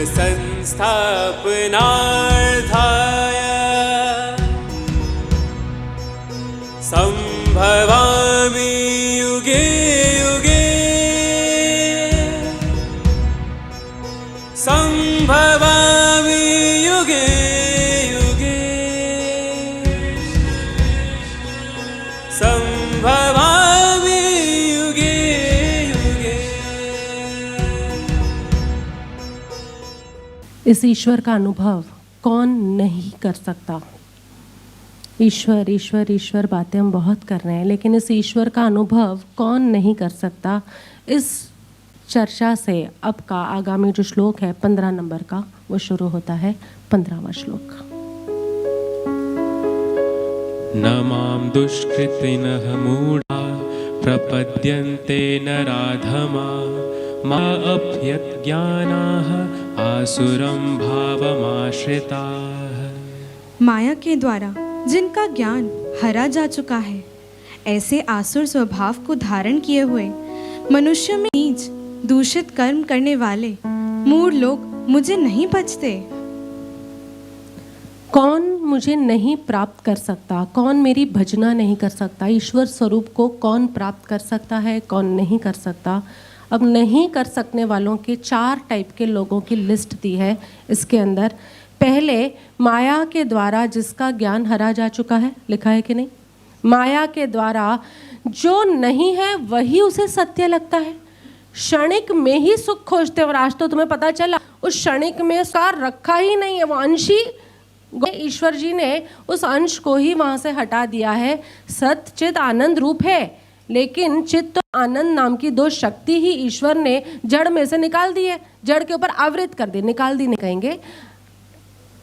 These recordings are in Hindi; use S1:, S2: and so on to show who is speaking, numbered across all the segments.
S1: संस्थापनार्थाय संभवामि युगे युगे संभवामि युगे युगे संभवामि युगे युगे।
S2: इस ईश्वर का अनुभव कौन नहीं कर सकता। ईश्वर ईश्वर ईश्वर बातें हम बहुत कर रहे हैं, लेकिन इस ईश्वर का अनुभव कौन नहीं कर सकता। इस चर्चा से अब का आगामी जो श्लोक है 15 नंबर का, वो शुरू होता है 15वां श्लोक।
S1: न मां दुष्कृतिनः मूढा प्रपद्यन्ते नराधमा मा अभ्यज्ञानाः आसुरं भावमाश्रिताः।
S3: माया के द्वारा जिनका ज्ञान हरा जा चुका है, ऐसे आसुर स्वभाव को धारण किए हुए मनुष्य में नीच दूषित कर्म करने वाले मूढ़ लोग मुझे नहीं बचते।
S2: कौन मुझे नहीं प्राप्त कर सकता, कौन मेरी भजना नहीं कर सकता। ईश्वर स्वरूप को कौन प्राप्त कर सकता है, कौन नहीं कर सकता। अब नहीं कर सकने वालों के 4 टाइप के लोगों की लिस्ट दी है इसके अंदर। पहले, माया के द्वारा जिसका ज्ञान हरा जा चुका है, लिखा है कि नहीं। माया के द्वारा जो नहीं है वही उसे सत्य लगता है, क्षणिक में ही सुख खोजते। और आज तो तुम्हें पता चला उस क्षणिक में सार रखा ही नहीं है, वो अंश ही ईश्वर जी ने उस अंश को ही वहां से हटा दिया है। सत चित आनंद रूप है, लेकिन चित्त तो आनंद नाम की 2 शक्ति ही ईश्वर ने जड़ में से निकाल दी है, जड़ के ऊपर आवृत कर दी, निकाल दी नहीं कहेंगे,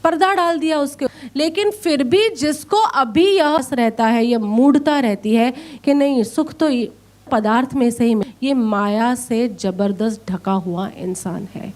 S2: पर्दा डाल दिया उसके। लेकिन फिर भी जिसको अभी यह रहता है, यह मूढ़ता रहती है कि नहीं सुख तो पदार्थ में से ही, ये माया से जबरदस्त ढका हुआ इंसान है।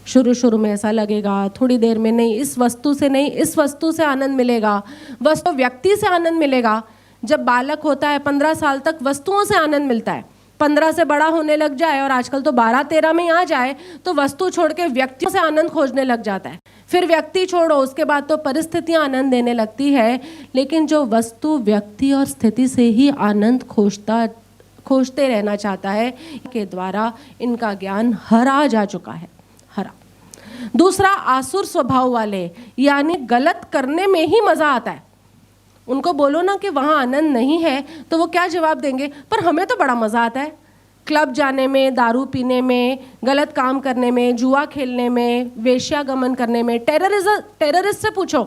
S2: शुरू में ऐसा लगेगा, थोड़ी देर में नहीं, इस वस्तु से नहीं, इस वस्तु से आनंद मिलेगा, वस्तु व्यक्ति से आनंद मिलेगा। जब बालक होता है 15 साल तक वस्तुओं से आनंद मिलता है, 15 से बड़ा होने लग जाए और आजकल तो 12-13 में आ जाए तो वस्तु छोड़ के व्यक्तियों से आनंद खोजने लग जाता है। फिर व्यक्ति छोड़ो, उसके बाद तो परिस्थितियां आनंद देने लगती है। लेकिन जो वस्तु व्यक्ति और स्थिति से ही आनंद खोजते रहना चाहता है, के द्वारा इनका ज्ञान हरा जा चुका है, हरा। दूसरा, आसुर स्वभाव वाले, यानी गलत करने में ही मजा आता है। उनको बोलो ना कि वहाँ आनंद नहीं है तो वो क्या जवाब देंगे, पर हमें तो बड़ा मज़ा आता है क्लब जाने में, दारू पीने में, गलत काम करने में, जुआ खेलने में, वेश्यागमन करने में। टेररिस्ट से पूछो,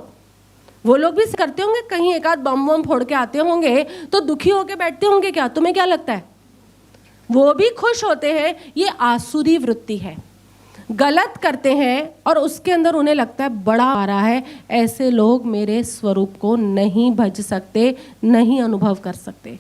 S2: वो लोग भी करते होंगे, कहीं एक आध बम वम फोड़ के आते होंगे तो दुखी होके बैठते होंगे क्या? तुम्हें क्या लगता है? वो भी खुश होते हैं। ये आसुरी वृत्ति है, गलत करते हैं और उसके अंदर उन्हें लगता है बड़ा आ रहा है। ऐसे लोग मेरे स्वरूप को नहीं भज सकते, नहीं अनुभव कर सकते।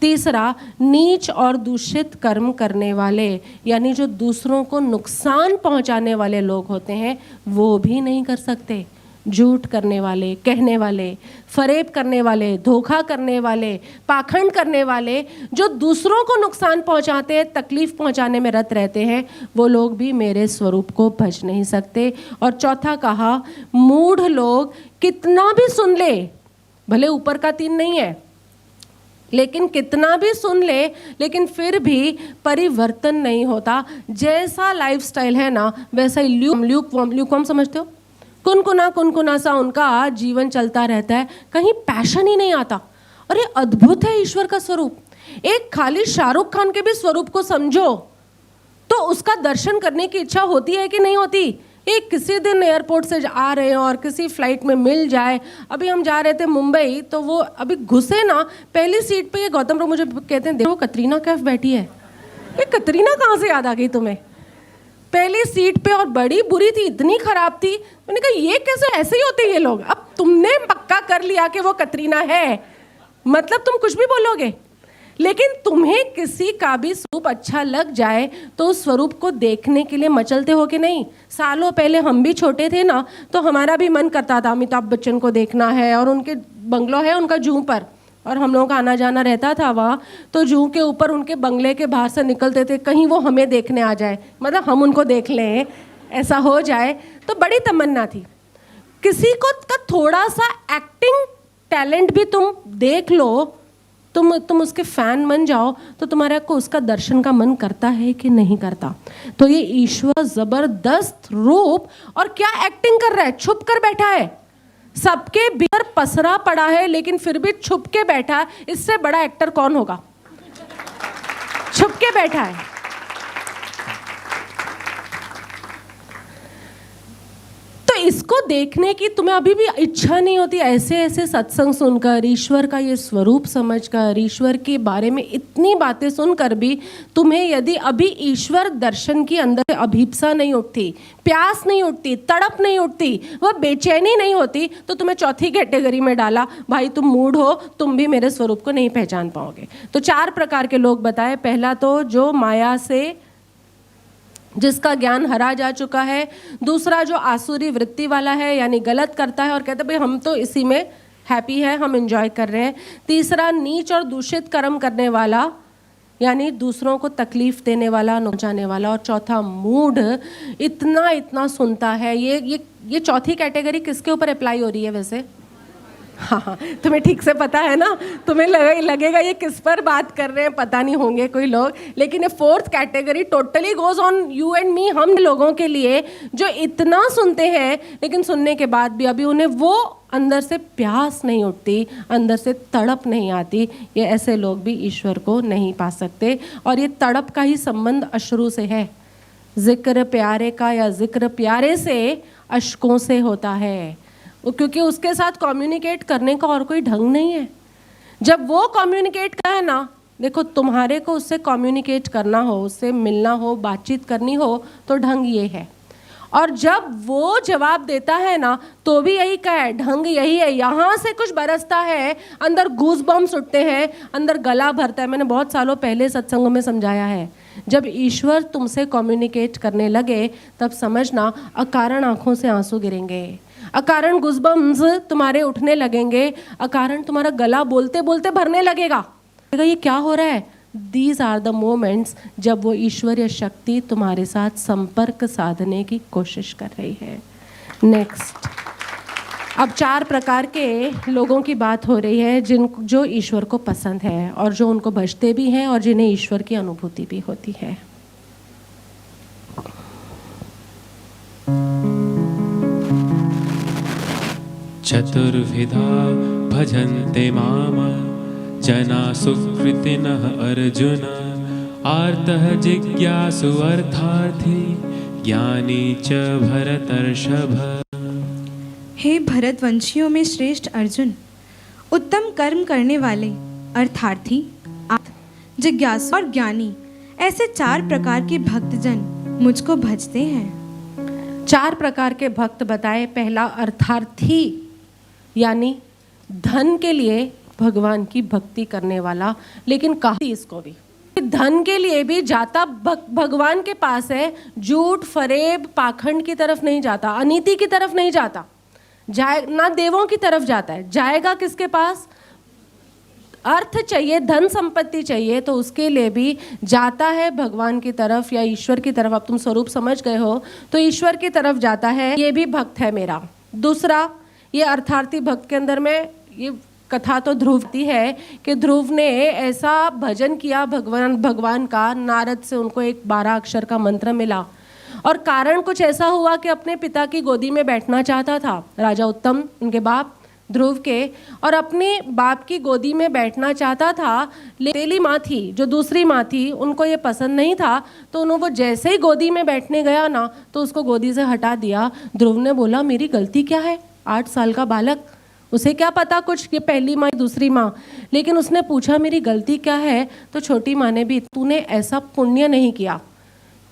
S2: तीसरा, नीच और दूषित कर्म करने वाले, यानी जो दूसरों को नुकसान पहुंचाने वाले लोग होते हैं, वो भी नहीं कर सकते। झूठ करने वाले, कहने वाले, फरेब करने वाले, धोखा करने वाले, पाखंड करने वाले, जो दूसरों को नुकसान पहुंचाते हैं, तकलीफ पहुंचाने में रत रहते हैं, वो लोग भी मेरे स्वरूप को भज नहीं सकते। और चौथा कहा, मूढ़ लोग कितना भी सुन ले, भले ऊपर का 3 नहीं है, लेकिन कितना भी सुन ले, लेकिन फिर भी परिवर्तन नहीं होता। जैसा लाइफस्टाइल है ना, वैसा ही ल्यूकवार्म समझते हो, कुनकुना सा उनका जीवन चलता रहता है, कहीं पैशन ही नहीं आता। अरे अद्भुत है ईश्वर का स्वरूप। एक खाली शाहरुख खान के भी स्वरूप को समझो तो उसका दर्शन करने की इच्छा होती है कि नहीं होती? एक किसी दिन एयरपोर्ट से आ रहे हो और किसी फ्लाइट में मिल जाए। अभी हम जा रहे थे मुंबई, तो वो अभी घुसे ना, पहली सीट पे ये गौतम लोग मुझे कहते हैं देखो कतरीना कैफ बैठी है। ये कतरीना कहाँ से याद आ गई तुम्हें? पहली सीट पे, और बड़ी बुरी थी, इतनी खराब थी। मैंने कहा ये कैसे, ऐसे ही होते ये लोग। अब तुमने पक्का कर लिया कि वो कतरीना है, मतलब तुम कुछ भी बोलोगे। लेकिन तुम्हें किसी का भी स्वरूप अच्छा लग जाए तो उस स्वरूप को देखने के लिए मचलते हो कि नहीं? सालों पहले हम भी छोटे थे ना, तो हमारा भी मन करता था अमिताभ बच्चन को देखना है, और उनके बंगलो है उनका जूहू पर, और हम लोगों का आना जाना रहता था वहाँ। तो जूहू के ऊपर उनके बंगले के बाहर से निकलते थे, कहीं वो हमें देखने आ जाए, मतलब हम उनको देख लें। ऐसा हो जाए तो बड़ी तमन्ना थी। किसी को का थोड़ा सा एक्टिंग टैलेंट भी तुम देख लो, तुम उसके फैन बन जाओ, तो तुम्हारे को उसका दर्शन का मन करता है कि नहीं करता। तो ये ईश्वर जबरदस्त रूप, और क्या एक्टिंग कर रहा है, छुप कर बैठा है, सबके भीतर पसरा पड़ा है लेकिन फिर भी छुप के बैठा है। इससे बड़ा एक्टर कौन होगा? छुप के बैठा है। इसको देखने की तुम्हें अभी भी इच्छा नहीं होती? ऐसे ऐसे सत्संग सुनकर, ईश्वर का ये स्वरूप समझकर, ईश्वर के बारे में इतनी बातें सुनकर भी तुम्हें यदि अभी ईश्वर दर्शन की अंदर अभिप्सा नहीं उठती, प्यास नहीं उठती, तड़प नहीं उठती, वह बेचैनी नहीं होती, तो तुम्हें चौथी कैटेगरी में डाला, भाई तुम मूड हो, तुम भी मेरे स्वरूप को नहीं पहचान पाओगे। तो 4 प्रकार के लोग बताए। पहला तो जो माया से जिसका ज्ञान हरा जा चुका है। दूसरा जो आसुरी वृत्ति वाला है, यानी गलत करता है और कहता है भाई हम तो इसी में हैप्पी है, हम एंजॉय कर रहे हैं। तीसरा नीच और दूषित कर्म करने वाला, यानी दूसरों को तकलीफ देने वाला, नुकसाने वाला। और चौथा मूढ़, इतना इतना सुनता है। ये चौथी कैटेगरी किसके ऊपर अप्लाई हो रही है वैसे? हाँ, तुम्हें ठीक से पता है ना, तुम्हें लगेगा ये किस पर बात कर रहे हैं, पता नहीं होंगे कोई लोग, लेकिन ये 4th category totally goes on you and me, हम लोगों के लिए जो इतना सुनते हैं लेकिन सुनने के बाद भी अभी उन्हें वो अंदर से प्यास नहीं उठती, अंदर से तड़प नहीं आती। ये ऐसे लोग भी ईश्वर को नहीं पा सकते। और ये तड़प का ही संबंध अश्रु से है। जिक्र प्यारे का या जिक्र प्यारे से अश्कों से होता है, क्योंकि उसके साथ कम्युनिकेट करने का और कोई ढंग नहीं है। जब वो कम्युनिकेट का है ना, देखो तुम्हारे को उससे कम्युनिकेट करना हो, उससे मिलना हो, बातचीत करनी हो, तो ढंग ये है। और जब वो जवाब देता है ना, तो भी यही का है, ढंग यही है। यहाँ से कुछ बरसता है, अंदर गूज बम्स उठते हैं, अंदर गला भरता है। मैंने बहुत सालों पहले सत्संगों में समझाया है, जब ईश्वर तुमसे कम्युनिकेट करने लगे तब समझना अकारण आंखों से आंसू गिरेंगे, अकारण गुज़बम्स तुम्हारे उठने लगेंगे, अकारण तुम्हारा गला बोलते बोलते भरने लगेगा। ये क्या हो रहा है? दीज आर द मोमेंट्स जब वो ईश्वरीय शक्ति तुम्हारे साथ संपर्क साधने की कोशिश कर रही है। नेक्स्ट, अब 4 प्रकार के लोगों की बात हो रही है जो ईश्वर को पसंद है और जो उनको भजते भी हैं और जिन्हें ईश्वर की अनुभूति भी होती है।
S1: चतुर्विधा भजन्ते माम जना सुकृतिनः अर्जुन आर्तः जिज्ञासु अर्थार्थी ज्ञानी च भरतर्षभ।
S3: हे भरतवंशियों में श्रेष्ठ अर्जुन, उत्तम कर्म करने वाले, अर्थार्थी, जिज्ञासु और ज्ञानी, ऐसे 4 प्रकार के भक्तजन मुझको भजते हैं।
S2: 4 प्रकार के भक्त बताए। पहला अर्थार्थी, यानी धन के लिए भगवान की भक्ति करने वाला, लेकिन कहा इसको भी धन के लिए भी जाता भगवान के पास है, झूठ फरेब पाखंड की तरफ नहीं जाता, अनीति की तरफ नहीं जाता, जाए ना देवों की तरफ जाता है। जाएगा किसके पास? अर्थ चाहिए, धन संपत्ति चाहिए, तो उसके लिए भी जाता है भगवान की तरफ या ईश्वर की तरफ। अब तुम स्वरूप समझ गए हो तो ईश्वर की तरफ जाता है, ये भी भक्त है मेरा। दूसरा, ये अर्थार्थी भक्त के अंदर में ये कथा तो ध्रुव की है कि ध्रुव ने ऐसा भजन किया भगवान का, नारद से उनको एक 12 अक्षर का मंत्र मिला और कारण कुछ ऐसा हुआ कि अपने पिता की गोदी में बैठना चाहता था राजा उत्तम, उनके बाप ध्रुव के, और अपने बाप की गोदी में बैठना चाहता था। तेली माँ थी, जो दूसरी माँ थी, उनको ये पसंद नहीं था, तो उन्होंने वो जैसे ही गोदी में बैठने गया ना, तो उसको गोदी से हटा दिया। ध्रुव ने बोला मेरी गलती क्या है? 8 साल का बालक, उसे क्या पता कुछ कि पहली माँ दूसरी माँ, लेकिन उसने पूछा मेरी गलती क्या है? तो छोटी माँ ने भी, तूने ऐसा पुण्य नहीं किया,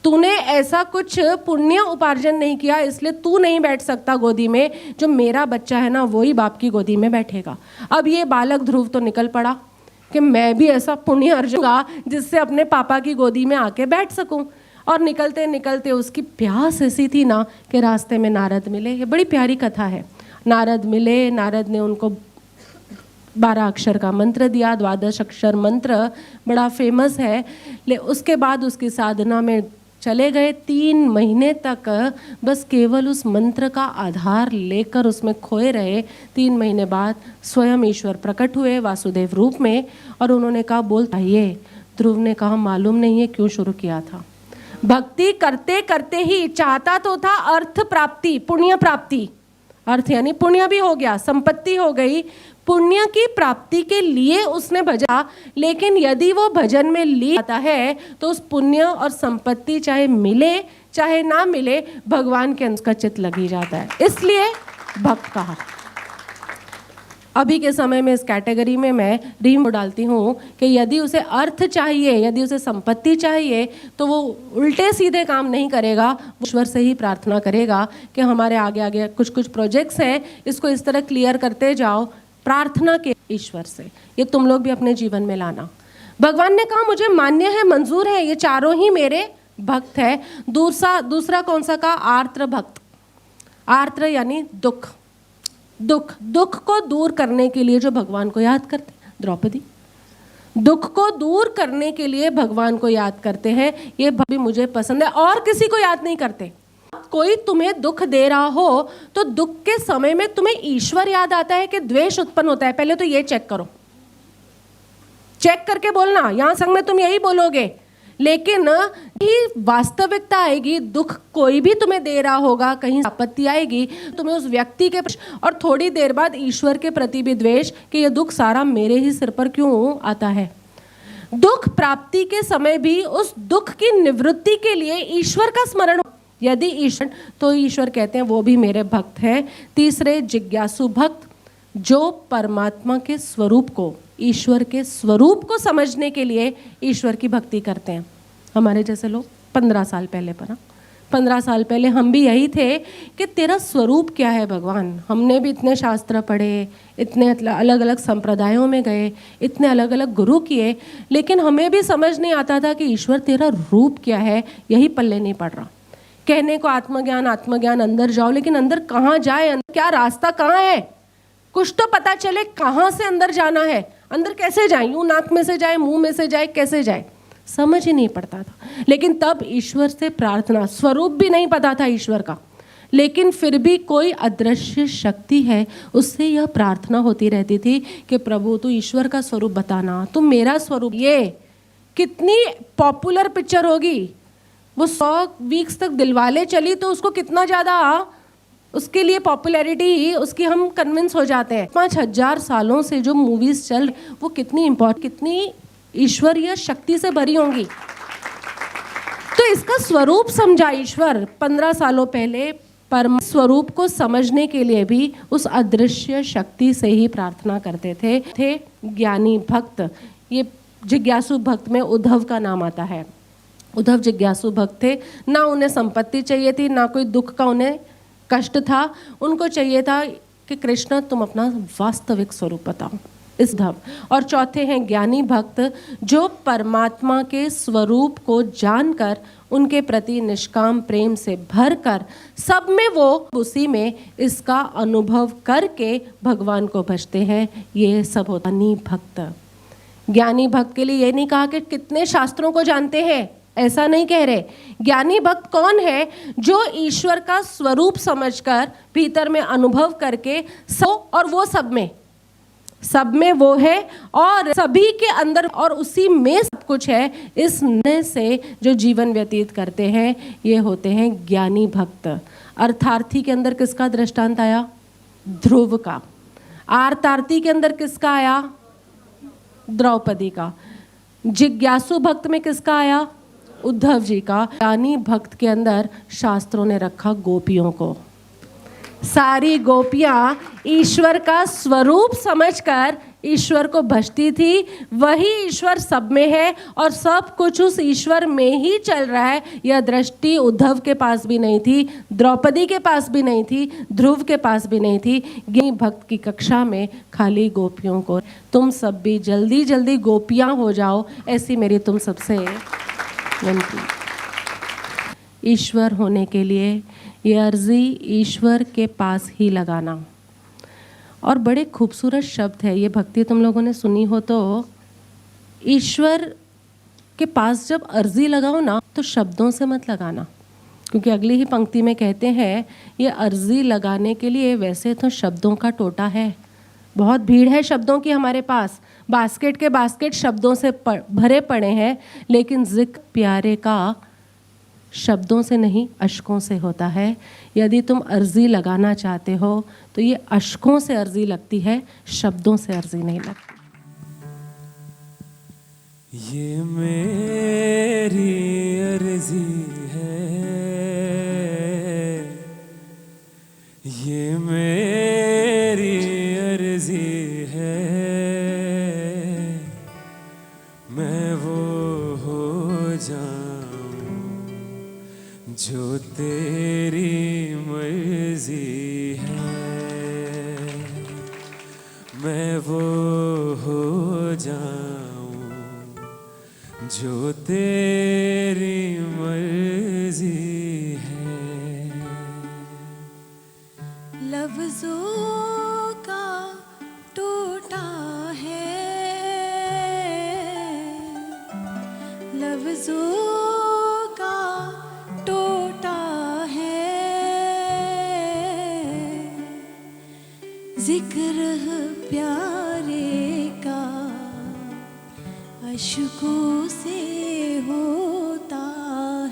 S2: तूने ऐसा कुछ पुण्य उपार्जन नहीं किया, इसलिए तू नहीं बैठ सकता गोदी में। जो मेरा बच्चा है ना, वही बाप की गोदी में बैठेगा। अब ये बालक ध्रुव तो निकल पड़ा कि मैं भी ऐसा पुण्य अर्जूंगा जिससे अपने पापा की गोदी में आके बैठ सकूं। और निकलते निकलते उसकी प्यास ऐसी थी ना कि रास्ते में नारद मिले। ये बड़ी प्यारी कथा है। नारद मिले, नारद ने उनको 12 अक्षर का मंत्र दिया, 12 अक्षर मंत्र बड़ा फेमस है। उसके बाद उसकी साधना में चले गए 3 महीने तक बस केवल उस मंत्र का आधार लेकर उसमें खोए रहे। 3 महीने बाद स्वयं ईश्वर प्रकट हुए वासुदेव रूप में और उन्होंने कहा बोल चाहिए। ध्रुव ने कहा मालूम नहीं है क्यों शुरू किया था। भक्ति करते करते ही चाहता तो था अर्थ प्राप्ति, पुण्य प्राप्ति। अर्थ यानी पुण्य भी हो गया, संपत्ति हो गई। पुण्य की प्राप्ति के लिए उसने भजा, लेकिन यदि वो भजन में लीन आता है तो उस पुण्य और संपत्ति चाहे मिले चाहे ना मिले, भगवान के अंदर का चित्त लग ही जाता है, इसलिए भक्त कहा। अभी के समय में इस कैटेगरी में मैं रीम डालती हूँ कि यदि उसे अर्थ चाहिए, यदि उसे संपत्ति चाहिए, तो वो उल्टे सीधे काम नहीं करेगा, वो ईश्वर से ही प्रार्थना करेगा कि हमारे आगे आगे कुछ कुछ प्रोजेक्ट्स हैं, इसको इस तरह क्लियर करते जाओ, प्रार्थना के ईश्वर से। ये तुम लोग भी अपने जीवन में लाना। भगवान ने कहा मुझे मान्य है, मंजूर है, ये चारों ही मेरे भक्त है। दूसरा कौन सा कहा? आर्त्र भक्त। आर्त्र यानी दुख। दुख को दूर करने के लिए जो भगवान को याद करते हैं, द्रौपदी दुख को दूर करने के लिए भगवान को याद करते हैं, ये भी मुझे पसंद है। और किसी को याद नहीं करते। कोई तुम्हें दुख दे रहा हो तो दुख के समय में तुम्हें ईश्वर याद आता है कि द्वेष उत्पन्न होता है? पहले तो ये चेक करो, चेक करके बोलना। यहां संग में तुम यही बोलोगे, लेकिन ही वास्तविकता आएगी, दुख कोई भी तुम्हें दे रहा होगा, कहीं आपत्ति आएगी, तुम्हें उस व्यक्ति के और थोड़ी देर बाद ईश्वर के प्रति भी द्वेष कि ये दुख सारा मेरे ही सिर पर क्यों आता है। दुख प्राप्ति के समय भी उस दुख की निवृत्ति के लिए ईश्वर का स्मरण, यदि ईश्वर, तो ईश्वर कहते हैं वो भी मेरे भक्त हैं। तीसरे जिज्ञासु भक्त, जो परमात्मा के स्वरूप को, ईश्वर के स्वरूप को समझने के लिए ईश्वर की भक्ति करते हैं। हमारे जैसे लोग 15 साल पहले 15 साल पहले हम भी यही थे कि तेरा स्वरूप क्या है भगवान। हमने भी इतने शास्त्र पढ़े, इतने अलग अलग संप्रदायों में गए, इतने अलग अलग गुरु किए, लेकिन हमें भी समझ नहीं आता था कि ईश्वर तेरा रूप क्या है, यही पल्ले नहीं पड़ रहा। कहने को आत्मज्ञान अंदर जाओ, लेकिन अंदर कहाँ जाए, क्या रास्ता कहाँ है, कुछ तो पता चले कहाँ से अंदर जाना है। अंदर कैसे जाए, यूं नाक में से जाए, मुंह में से जाए, कैसे जाए, समझ ही नहीं पड़ता था। लेकिन तब ईश्वर से प्रार्थना, स्वरूप भी नहीं पता था ईश्वर का, लेकिन फिर भी कोई अदृश्य शक्ति है, उससे यह प्रार्थना होती रहती थी कि प्रभु तू ईश्वर का स्वरूप बताना, तू मेरा स्वरूप। ये कितनी पॉपुलर पिक्चर होगी, वो 100 वीक्स तक दिलवाले चली तो उसको कितना ज़्यादा, उसके लिए पॉपुलैरिटी उसकी हम कन्विंस हो जाते हैं। 5000 सालों से जो मूवीज़ चल, वो कितनी इम्पोर्टेंट, कितनी ईश्वरीय शक्ति से भरी होंगी। तो इसका स्वरूप समझा ईश्वर 15 सालों पहले। परम स्वरूप को समझने के लिए भी उस अदृश्य शक्ति से ही प्रार्थना करते थे ज्ञानी भक्त। ये जिज्ञासु भक्त में उद्धव का नाम आता है। उद्धव जिज्ञासु भक्त थे, ना उन्हें संपत्ति चाहिए थी, ना कोई दुख का उन्हें कष्ट था, उनको चाहिए था कि कृष्ण तुम अपना वास्तविक स्वरूप बताओ, इस धव। और चौथे हैं ज्ञानी भक्त, जो परमात्मा के स्वरूप को जानकर उनके प्रति निष्काम प्रेम से भरकर सब में वो उसी में इसका अनुभव करके भगवान को भजते हैं। ये सब होता ज्ञानी भक्त। ज्ञानी भक्त के लिए ये नहीं कहा कि कितने शास्त्रों को जानते हैं, ऐसा नहीं कह रहे। ज्ञानी भक्त कौन है? जो ईश्वर का स्वरूप समझकर भीतर में अनुभव करके और वो सब में वो है और सभी के अंदर और उसी में सब कुछ है, इस निर्णय से जो जीवन व्यतीत करते हैं, ये होते हैं ज्ञानी भक्त। अर्थार्थी के अंदर किसका दृष्टांत आया? ध्रुव का। आर्तार्थी के अंदर किसका आया? द्रौपदी का। जिज्ञासु भक्त में किसका आया? उद्धव जी का। ज्ञानी भक्त के अंदर शास्त्रों ने रखा गोपियों को। सारी गोपियां ईश्वर का स्वरूप समझकर ईश्वर को भजती थी। वही ईश्वर सब में है और सब कुछ उस ईश्वर में ही चल रहा है। यह दृष्टि उद्धव के पास भी नहीं थी, द्रौपदी के पास भी नहीं थी, ध्रुव के पास भी नहीं थी। ज्ञानी भक्त की कक्षा में खाली गोपियों को। तुम सब भी जल्दी जल्दी गोपियां हो जाओ, ऐसी मेरी तुम सबसे विनती। ईश्वर होने के लिए ये अर्जी ईश्वर के पास ही लगाना। और बड़े खूबसूरत शब्द है ये, भक्ति तुम लोगों ने सुनी हो तो, ईश्वर के पास जब अर्जी लगाओ ना तो शब्दों से मत लगाना, क्योंकि अगली ही पंक्ति में कहते हैं ये अर्जी लगाने के लिए वैसे तो शब्दों का टोटा है, बहुत भीड़ है शब्दों की हमारे पास, बास्केट के बास्केट शब्दों से भरे पड़े हैं, लेकिन जिक्र प्यारे का शब्दों से नहीं अश्कों से होता है। यदि तुम अर्जी लगाना चाहते हो तो ये अश्कों से अर्जी लगती है, शब्दों से अर्जी नहीं लगती।
S1: ये मेरी अर्जी है, ये मेरी अर्जी है, मैं वो हो जाऊं जो तेरी मर्जी है, मैं वो हो जाऊं जो तेरी मर्जी है।
S3: लफ्ज़ों का टूटा है, लफ्ज़ों का टूटा है, जिक्र प्यारे का अश्कों से होता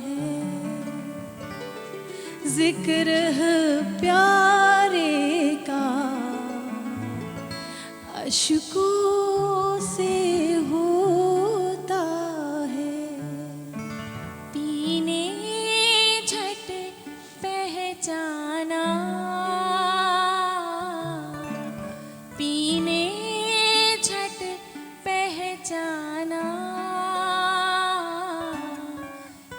S3: है, जिक्र प्यारे का अश्कों से होता है। पीने झट पहचाना, पीने झट पहचाना,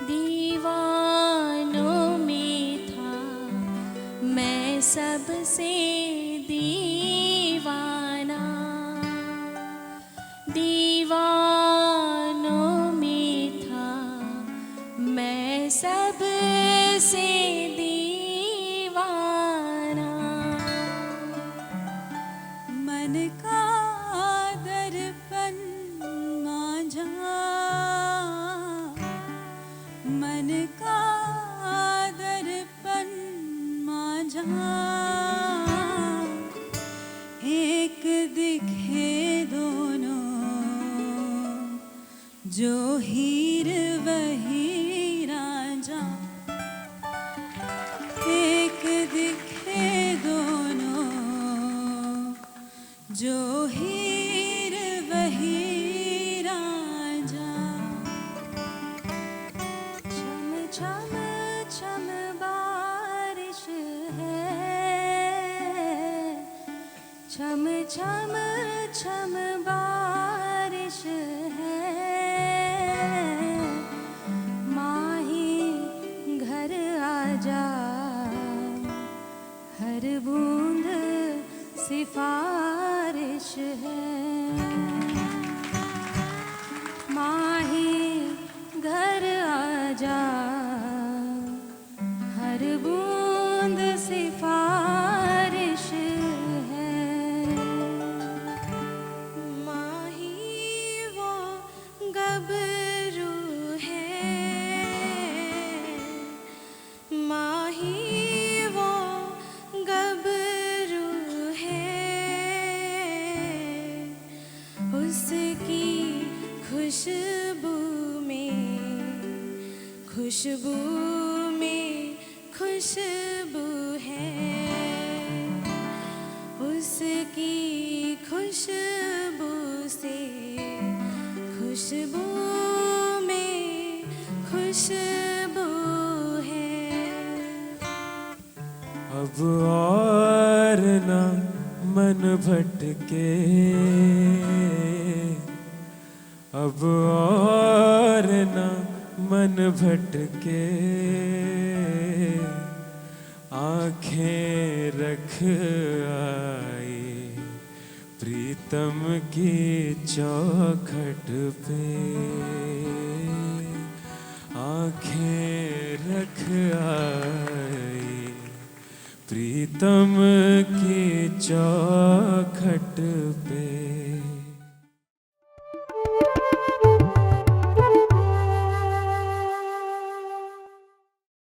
S3: दीवानों में था मैं सबसे दीवाना, दीवानों में था मैं सबसे दीवाना। मन का दर्पण माझा, मन का दर्पण माझा, एक दिखे दोनों जो हीर वही राजा, एक दिखे दोनों जो हीर वही राजा। छम छम छम बारिश है, छम छम छम बारिश है, माही घर आजा, हर बूंद सिफारिश है, माही घर आजा, हर बूंद सिफारिश है। माही वो गबरू है, माही वो गबरू है, उसकी खुशबू में, खुशबू में खुशबू है, उसकी खुशबू से, खुशबू में खुशबू है।
S1: अब और ना मन भटके, अब और ना मन भटके, आंखें रख आए प्रीतम की चौखट पे, आंखें रख आए प्रीतम की चौखट पे।